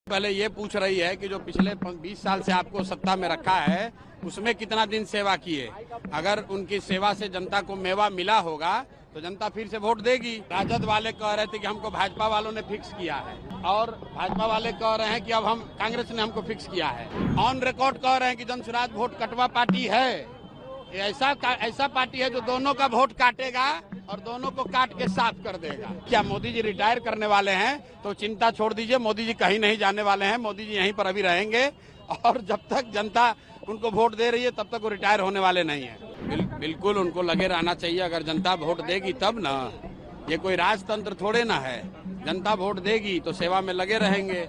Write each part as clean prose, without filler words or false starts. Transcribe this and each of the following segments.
पहले ये पूछ रही है कि जो पिछले 20 साल से आपको सत्ता में रखा है उसमें कितना दिन सेवा किए। अगर उनकी सेवा से जनता को मेवा मिला होगा तो जनता फिर से वोट देगी। राजद वाले कह रहे थे कि हमको भाजपा वालों ने फिक्स किया है और भाजपा वाले कह रहे हैं कि अब हम कांग्रेस ने हमको फिक्स किया है। ऑन रिकॉर्ड कह रहे हैं कि जनसुराज वोट कटवा पार्टी है। ये ऐसा पार्टी है जो दोनों का वोट काटेगा और दोनों को काट के साफ कर देगा। क्या मोदी जी रिटायर करने वाले हैं तो चिंता छोड़ दीजिए, मोदी जी कहीं नहीं जाने वाले हैं। मोदी जी यहीं पर अभी रहेंगे और जब तक जनता उनको वोट दे रही है तब तक वो रिटायर होने वाले नहीं है। बिल्कुल उनको लगे रहना चाहिए। अगर जनता वोट देगी तब ना, ये कोई राजतंत्र थोड़े ना है। जनता वोट देगी तो सेवा में लगे रहेंगे।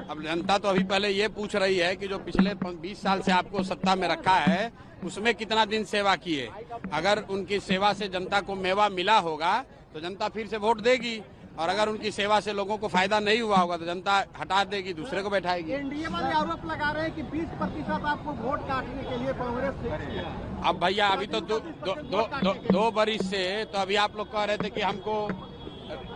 अब जनता तो अभी पहले ये पूछ रही है कि जो पिछले 20 साल से आपको सत्ता में रखा है उसमें कितना दिन सेवा किए। अगर उनकी सेवा से जनता को मेवा मिला होगा तो जनता फिर से वोट देगी और अगर उनकी सेवा से लोगों को फायदा नहीं हुआ होगा तो जनता हटा देगी, दूसरे को बैठाएगी। एनडीए वाले आरोप लगा रहे हैं कि 20% आपको वोट काटने के लिए कांग्रेस से। अब भैया अभी तो दो बरिस से तो अभी आप लोग कह रहे थे कि हमको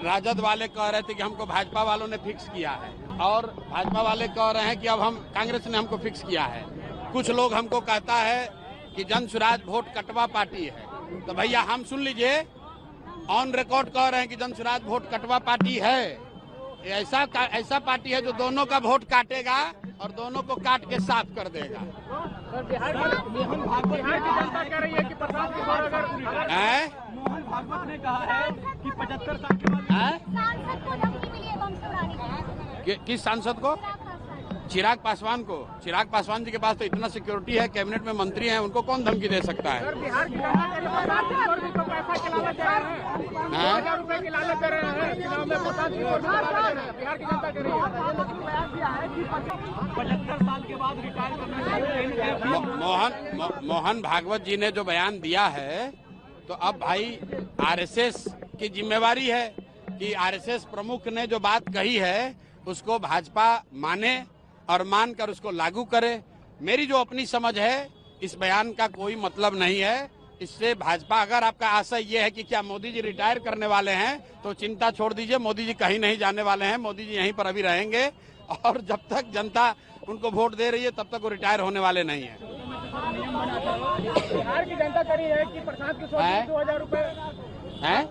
राजद वाले कह रहे थे कि हमको भाजपा वालों ने फिक्स किया है और भाजपा वाले कह रहे हैं कि अब हम कांग्रेस ने हमको फिक्स किया है। कुछ लोग हमको कहता है कि जनसुराज वोट कटवा पार्टी है। तो भैया हम सुन लीजिए, ऑन रिकॉर्ड कह रहे हैं कि जनसुराज वोट कटवा पार्टी है। ये ऐसा पार्टी है जो दोनों का वोट काटेगा और दोनों को काट के साफ कर देगा। बिहार की जनता कह रही है कि 50 के बाद अगर मोहन भागवत ने कहा है कि 75 साल के बाद सांसद को धमकी मिली है बम से उड़ाने की। किस सांसद को? चिराग पासवान को। चिराग पासवान जी के पास तो इतना सिक्योरिटी है, कैबिनेट में मंत्री हैं, उनको कौन धमकी दे सकता है? बिहार की जनता पैसा की लालच दे रहे हैं, 2000 रुपए की लालच दे रहे हैं। चुनाव में 50 बिहार की जनता कह रही है 75 साल के बाद रिटायर करना चाहिए। मोहन भागवत जी ने जो बयान दिया है तो अब भाई आरएसएस की जिम्मेवारी है कि आरएसएस प्रमुख ने जो बात कही है उसको भाजपा माने और मानकर उसको लागू करे। मेरी जो अपनी समझ है इस बयान का कोई मतलब नहीं है। इससे भाजपा, अगर आपका आशय ये है कि क्या मोदी जी रिटायर करने वाले हैं तो चिंता छोड़ दीजिए, मोदी जी कहीं नहीं जाने वाले हैं। मोदी जी यहीं पर अभी रहेंगे और जब तक जनता उनको वोट दे रही है तब तक वो रिटायर होने वाले नहीं है। बिहार की जनता कह रही है कि प्रसाद की 2000 रुपए हैं?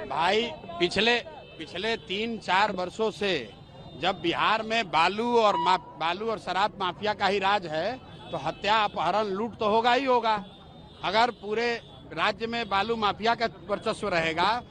भाई पिछले 3-4 वर्षों से जब बिहार में बालू और शराब माफिया का ही राज है तो हत्या, अपहरण, लूट तो होगा ही होगा। अगर पूरे राज्य में बालू माफिया का वर्चस्व रहेगा